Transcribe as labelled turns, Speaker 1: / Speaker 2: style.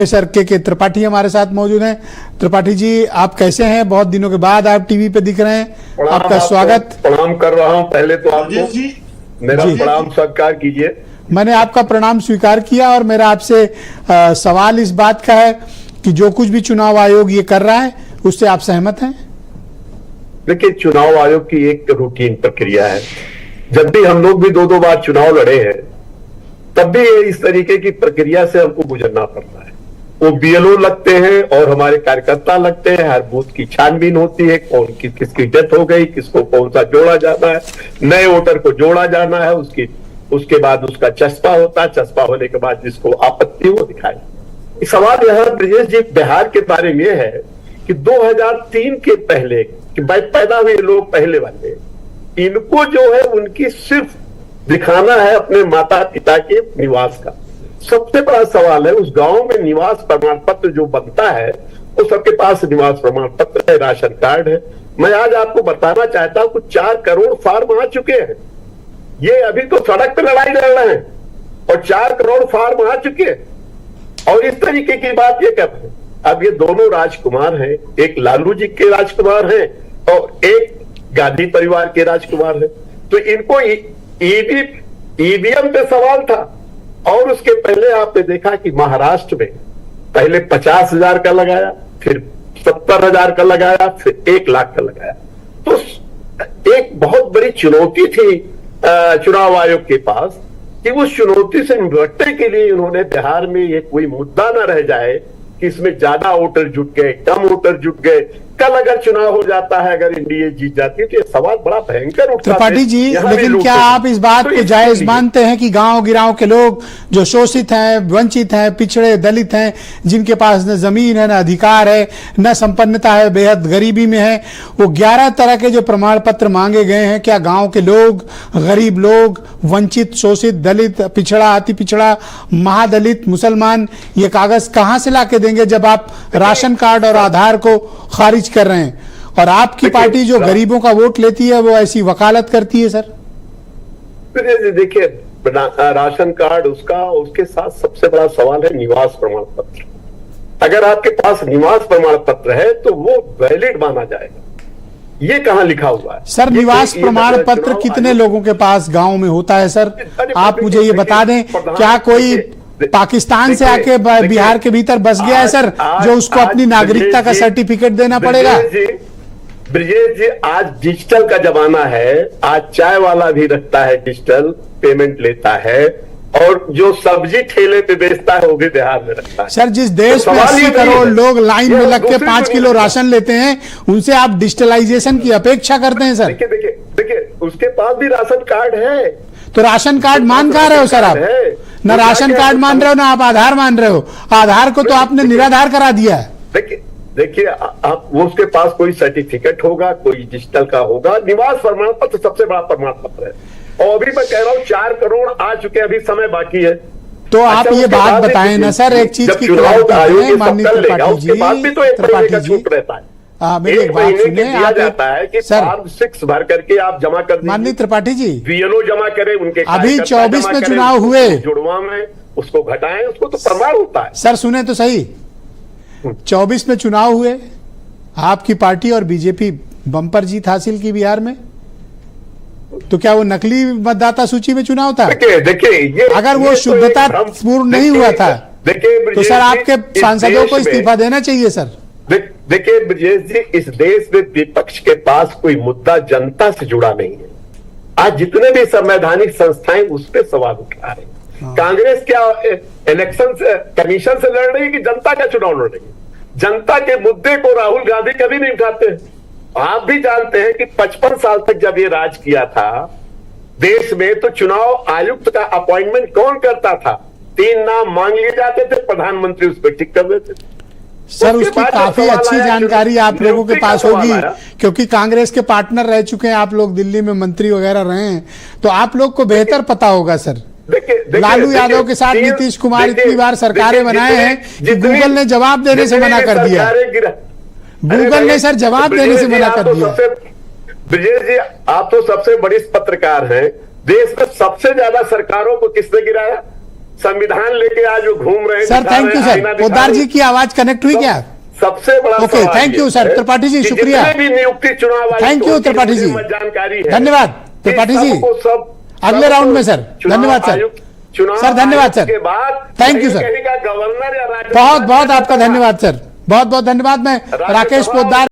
Speaker 1: Sir के त्रिपाठी हमारे साथ मौजूद हैं। त्रिपाठी जी, आप कैसे हैं? बहुत दिनों के बाद आप टीवी पे दिख रहे हैं। आपका स्वागत।
Speaker 2: प्रणाम कर रहा हूं। पहले तो आपको मेरा प्रणाम स्वीकार कीजिए।
Speaker 1: मैंने आपका प्रणाम स्वीकार किया और मेरा आपसे सवाल इस बात का है कि जो कुछ भी चुनाव आयोग ये कर रहा है उससे आप सहमत हैं?
Speaker 2: देखिए, चुनाव आयोग की एक रूटीन प्रक्रिया है। जब भी हम लोग भी दो बार चुनाव लड़े हैं तब भी इस तरीके की प्रक्रिया से हमको गुजरना पड़ता है। वो बीएलओ लगते हैं और हमारे कार्यकर्ता लगते हैं। हर बूथ की छानबीन होती है, कौन किसकी डेथ हो गई, किसको कौन सा जोड़ा जाना है, नए वोटर को जोड़ा जाना है, उसके बाद उसका चस्पा होता है। चस्पा होने के बाद जिसको आपत्ति वो दिखाए। सवाल यहाँ ब्रजेश जी बिहार के बारे में है कि 2003 के पहले कि भाई पैदा हुए लोग पहले वाले, इनको जो है उनकी सिर्फ दिखाना है अपने माता पिता के निवास का। सबसे बड़ा सवाल है उस गांव में निवास प्रमाण पत्र जो बनता है वो सबके पास निवास प्रमाण पत्र है, राशन कार्ड है। मैं आज आपको बताना चाहता हूं कि 4 करोड़ फार्म आ चुके हैं। ये अभी तो सड़क पे लड़ाई लड़ रहे हैं और 4 करोड़ फार्म आ चुके हैं। और इस तरीके की बात ये कर रहे हैं। अब ये दोनों राजकुमार हैं, एक लालू जी के राजकुमार हैं और एक गांधी परिवार के राजकुमार हैं। तो इनको ईवीएम पे सवाल था। और उसके पहले आपने देखा कि महाराष्ट्र में पहले 50,000 का लगाया, फिर 70,000 का लगाया, फिर 1 लाख का लगाया। तो एक बहुत बड़ी चुनौती थी चुनाव आयोग के पास कि उस चुनौती से निपटने के लिए उन्होंने बिहार में ये कोई मुद्दा ना रह जाए कि इसमें ज्यादा वोटर जुट गए, कम वोटर जुट गए। कल अगर चुनाव हो जाता है, अगर एनडीए जीत जाती है तो ये सवाल बड़ा भयंकर उठता है।
Speaker 1: त्रिपाठी जी, लेकिन क्या आप इस बात को जायज मानते हैं कि गांव गिराव के लोग जो शोषित हैं, वंचित हैं, पिछड़े दलित हैं, जिनके पास न जमीन है, न अधिकार है, न संपन्नता है, बेहद गरीबी में है, वो 11 तरह के जो प्रमाण पत्र मांगे गए हैं, क्या गांव के लोग, गरीब लोग, वंचित, शोषित, दलित, पिछड़ा, अति पिछड़ा, महादलित, मुसलमान ये कागज कहां से ला के देंगे जब आप राशन कार्ड और आधार को खारिज कर रहे हैं? और आपकी पार्टी जो गरीबों का वोट लेती है वो ऐसी वकालत करती है। सर
Speaker 2: देखिए, राशन कार्ड उसके साथ सबसे बड़ा सवाल है निवास प्रमाण पत्र। अगर आपके पास निवास प्रमाण पत्र है तो वो वैलिड माना जाएगा। ये कहां लिखा हुआ है?
Speaker 1: सर, निवास प्रमाण पत्र कितने लोगों के पास गांव में होता है? सर आप मुझे ये बता दें, क्या कोई पाकिस्तान से आके बिहार के भीतर बस गया है सर जो उसको अपनी नागरिकता का सर्टिफिकेट देना पड़ेगा?
Speaker 2: ब्रजेश जी, आज डिजिटल का जमाना है। आज चाय वाला भी रखता है, डिजिटल पेमेंट लेता है, और जो सब्जी ठेले पे बेचता है वो भी बिहार में रखता है।
Speaker 1: सर, जिस देश में 80 करोड़ लोग लाइन में लग के 5 किलो राशन लेते हैं, उनसे आप डिजिटलाइजेशन की अपेक्षा करते हैं? सर
Speaker 2: देखिए उसके पास भी राशन कार्ड है।
Speaker 1: तो राशन कार्ड मान कहा रहे हो सर? आप ना राशन कार्ड मान रहे हो ना आप आधार मान रहे हो। आधार को तो आपने निराधार करा दिया है।
Speaker 2: देखिए आप वो उसके पास कोई सर्टिफिकेट होगा, कोई डिजिटल का होगा। निवास प्रमाण पत्र सबसे बड़ा प्रमाण पत्र है। और अभी मैं कह रहा हूँ 4 करोड़ आ चुके, अभी समय बाकी है।
Speaker 1: तो आप ये बात बताएं ना सर, एक चीज की माननीय त्रिपाठी जी,
Speaker 2: छूट रहता है।
Speaker 1: मेरी एक बात सुनिए,
Speaker 2: आप जाता है कि फॉर्म 6 भर करके आप जमा कर दीजिए।
Speaker 1: माननीय त्रिपाठी जी,
Speaker 2: बीएलओ जमा करें, उनके
Speaker 1: अभी 24 में चुनाव हुए,
Speaker 2: जुड़वा में उसको घटाएं, उसको तो प्रमाण होता है।
Speaker 1: सर सुने तो सही, 24 में चुनाव हुए, आपकी पार्टी और बीजेपी बम्पर जीत हासिल की बिहार में। तो क्या वो नकली मतदाता सूची में चुनाव था?
Speaker 2: देखिए
Speaker 1: अगर वो शुद्धता पूर्ण नहीं हुआ था तो सर आपके सांसदों को इस्तीफा देना चाहिए। सर
Speaker 2: देखिए ब्रजेश जी, इस देश में विपक्ष के पास कोई मुद्दा जनता से जुड़ा नहीं है। आज जितने भी संवैधानिक संस्थाएं उस पर सवाल उठा रहे हैं। कांग्रेस क्या इलेक्शन कमीशन से लड़ रही है कि जनता का चुनाव लड़ रही है? जनता के मुद्दे को राहुल गांधी कभी नहीं उठाते। आप भी जानते हैं कि 55 साल तक जब ये राज किया था देश में, तो चुनाव आयुक्त का अपॉइंटमेंट कौन करता था? 3 नाम मांग लिए जाते थे, प्रधानमंत्री उस पर टिक कर देते थे।
Speaker 1: सर उसकी काफी अच्छी जानकारी आप लोगों के पास होगी, क्योंकि कांग्रेस के पार्टनर रह चुके हैं आप लोग, दिल्ली में मंत्री वगैरह रहे हैं, तो आप लोग को बेहतर पता होगा। सर लालू यादव के साथ नीतीश कुमार इतनी बार सरकारें बनाए हैं कि गूगल ने जवाब देने से मना कर दिया। गूगल ने सर जवाब देने से मना कर दिया।
Speaker 2: ब्रजेश जी, आप तो सबसे बड़ी पत्रकार हैं। देश में सबसे ज्यादा सरकारों को किसने गिराया? संविधान लेके आज वो घूम रहे हैं।
Speaker 1: Sir thank you sir, Poddar ji की आवाज कनेक्ट हुई क्या?
Speaker 2: सबसे बड़ा
Speaker 1: okay, thank you sir Tripathi ji, शुक्रिया।
Speaker 2: भी नियुक्ति चुनाव,
Speaker 1: थैंक यू त्रिपाठी जी,
Speaker 2: जानकारी है।
Speaker 1: धन्यवाद त्रिपाठी जी,
Speaker 2: सब
Speaker 1: अगले राउंड में सर, धन्यवाद सर, सर धन्यवाद सर,
Speaker 2: के बाद
Speaker 1: थैंक यू सर,
Speaker 2: गवर्नर या
Speaker 1: बहुत बहुत आपका धन्यवाद सर, बहुत बहुत धन्यवाद। मैं राकेश पोद्दार